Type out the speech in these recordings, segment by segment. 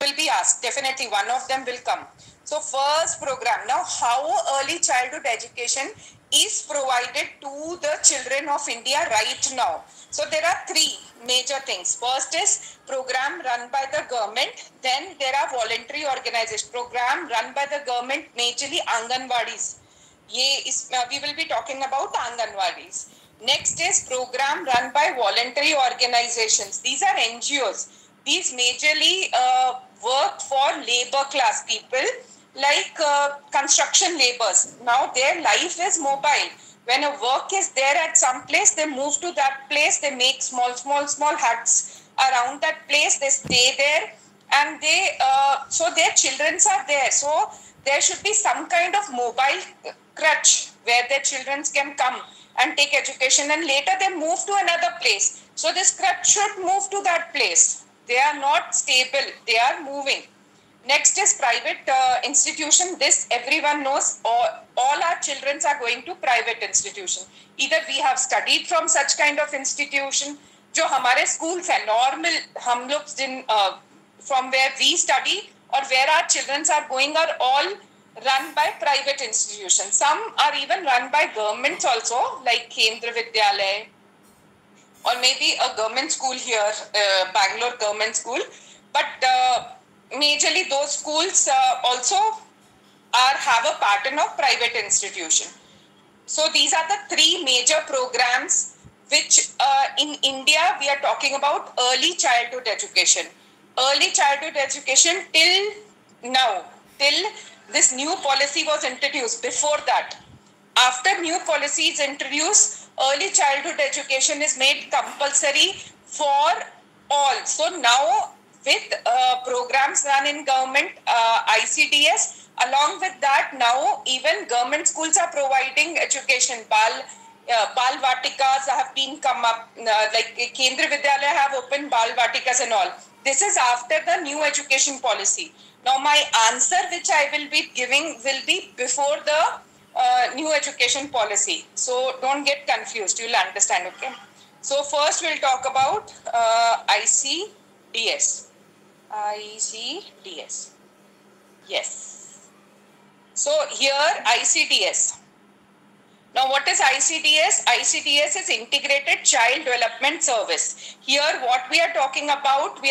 will be asked. Definitely one of them will come. So first program. Now, how early childhood education is provided to the children of India right now? So there are three major things. First is program run by the government. Then there are voluntary organization program run by the government, majorly Anganwadis. We will be talking about Anganwadis. Next is program run by voluntary organizations. These are NGOs. These majorly work for labor class people, like construction laborers. Now their life is mobile. When a work is there at some place, they move to that place. They make small huts around that place. They stay there, and so their children are there. So there should be some kind of mobile crutch where their children can come and take education, and later they move to another place. So this crutch should move to that place. They are not stable. They are moving. Next is private institution. This everyone knows. All our children are going to private institution. Either we have studied from such kind of institution, जो हमारे schools है normal, हम लोग from where we study or where our children are going are all run by private institutions. Some are even run by governments also, like Kendra Vidyalaya, or maybe a government school here, Bangalore government school. But majorly those schools also have a pattern of private institution. So these are the three major programs which in India we are talking about early childhood education. Early childhood education till now, till this new policy was introduced. Before that, after new policy is introduced, early childhood education is made compulsory for all. So now with programs run in government, ICDS, along with that now even government schools are providing education. Bal Vatikas have been come up, like Kendra Vidyalaya have opened Bal Vatikas and all. This is after the new education policy. Now my answer which I will be giving will be before the new education policy. So don't get confused. You'll understand, okay? So first we'll talk about ICDS. ICDS. Yes. So here ICDS. Now what is ICDS? ICDS is Integrated Child Development Service. Here what we are talking about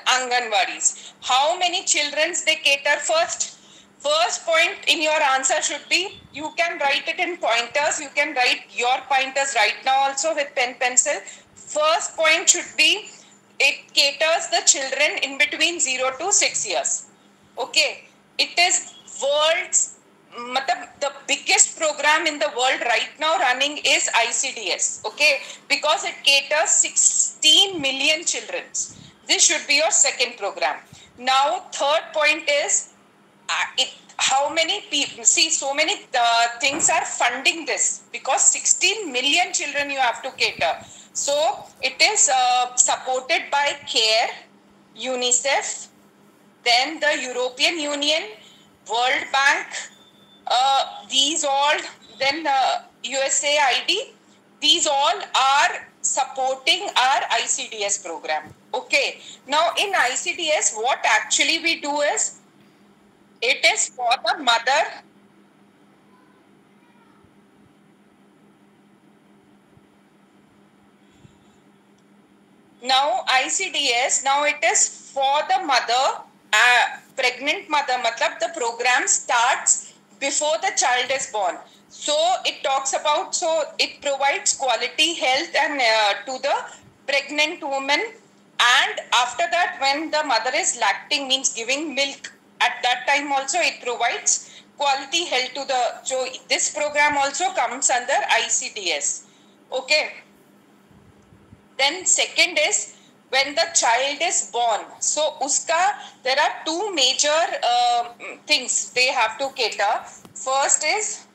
Anganwadis. How many children they cater first? First point in your answer should be, you can write it in pointers. You can write your pointers right now also with pen, pencil. First point should be, it caters the children in between 0 to 6 years. Okay. It is the biggest program in the world right now running is ICDS. Okay. Because it caters 16 million children. This should be your second program. Now, third point is, how many people, see, so many things are funding this, because 16 million children you have to cater. So it is supported by CARE, UNICEF, then the European Union, World Bank, these all, then USAID, these all are supporting our ICDS program. Okay. Now in ICDS, what actually we do is, it is for the mother. Now ICDS, now it is for the mother, pregnant mother, matlab the program starts before the child is born. So it talks about, so it provides quality health and to the pregnant woman, and after that when the mother is lacting, means giving milk, at that time also it provides quality health to the, so this program also comes under ICDS. Okay. Then second is, when the child is born, so there are two major things they have to cater. First is,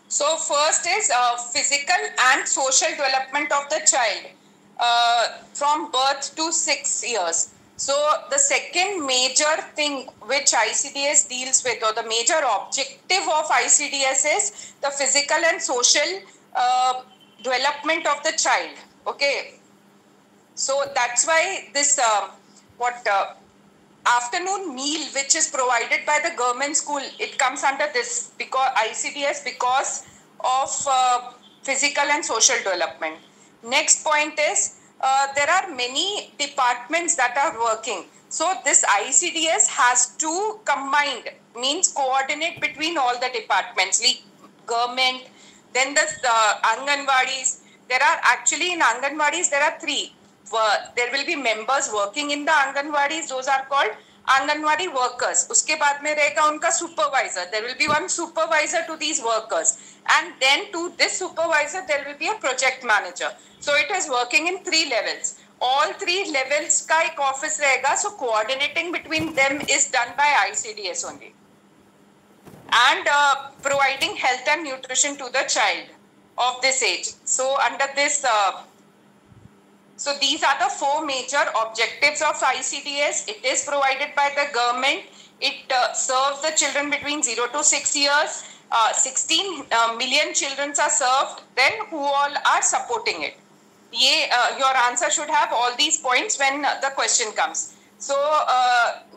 so first is physical and social development of the child from birth to 6 years. So the second major thing which ICDS deals with, or the major objective of ICDS, is the physical and social development of the child. Okay, so that's why this afternoon meal which is provided by the government school, it comes under this because ICDS, because of physical and social development. Next point is there are many departments that are working. So this ICDS has to combine, means coordinate between all the departments, like government, then the Anganwadis. There are actually in Anganwadis, there are three. There will be members working in the Anganwadis. Those are called Anganwadi workers. Uske baad mein rahega unka supervisor. There will be one supervisor to these workers. And then to this supervisor, there will be a project manager. So it is working in 3 levels. All 3 levels ka ek office rahega. So coordinating between them is done by ICDS only. And providing health and nutrition to the child of this age. So under this, so these are the 4 major objectives of ICDS. It is provided by the government. It serves the children between 0 to 6 years. 16 million children are served. Then who all are supporting it? Your answer should have all these points when the question comes. So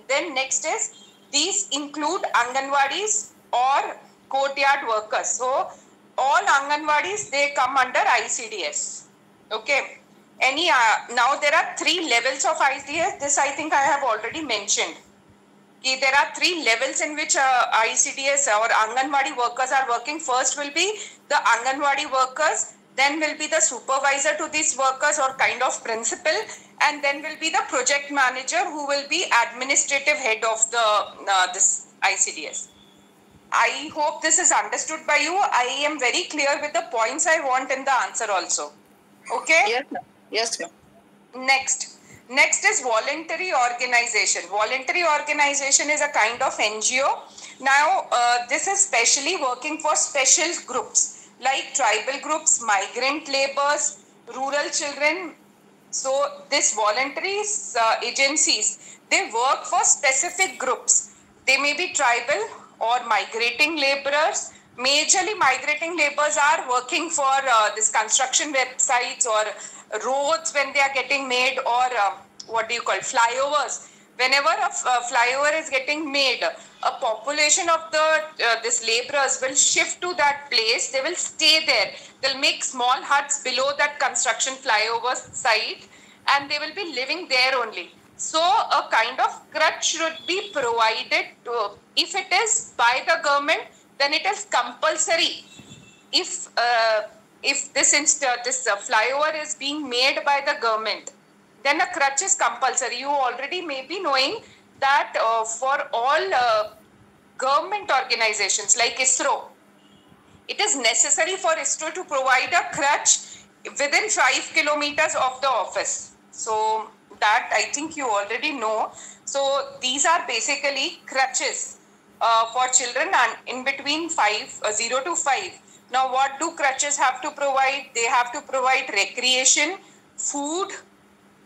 then next is, these include Anganwadis or courtyard workers. So all Anganwadis, they come under ICDS. Okay. Now there are 3 levels of ICDS. This I think I have already mentioned. There are 3 levels in which ICDS or Anganwadi workers are working. First will be the Anganwadi workers, then will be the supervisor to these workers or kind of principal, and then will be the project manager who will be administrative head of the this ICDS. I hope this is understood by you. I am very clear with the points I want in the answer also. Okay? Yes, ma'am. Yes, ma'am. Next is voluntary organization. Voluntary organization is a kind of NGO. Now, this is specially working for special groups like tribal groups, migrant laborers, rural children. So, this voluntary agencies, they work for specific groups. They may be tribal or migrating laborers. Majorly, migrating laborers are working for this construction websites or roads when they are getting made, or flyovers. Whenever a flyover is getting made, a population of this laborers will shift to that place. They will stay there. They'll make small huts below that construction flyover site, and they will be living there only. So a kind of crutch should be provided to, if it is by the government, then it is compulsory. If this flyover is being made by the government, then a crutch is compulsory. You already may be knowing that for all government organizations like ISRO, it is necessary for ISRO to provide a crutch within 5 kilometers of the office. So that I think you already know. So these are basically crutches for children and in between 0 to 5. Now, what do crutches have to provide? They have to provide recreation, food,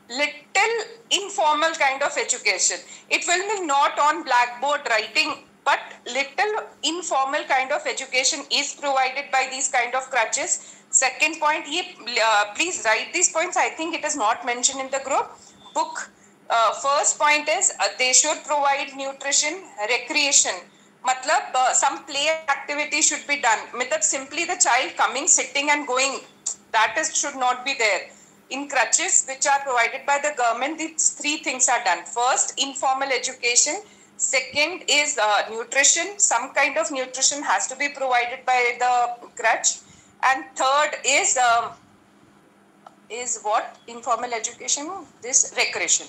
little informal kind of education. It will be not on blackboard writing, but little informal kind of education is provided by these kind of crutches. Second point, please write these points. I think it is not mentioned in the group book. First point is they should provide nutrition, recreation. Matlab, some play activity should be done. Matlab, simply the child coming, sitting and going, that should not be there. In crutches which are provided by the government, these 3 things are done. First, informal education. Second is nutrition. Some kind of nutrition has to be provided by the crutch. And third is what? Informal education, this recreation.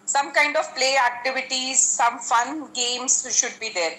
Some kind of play activities, some fun games should be there.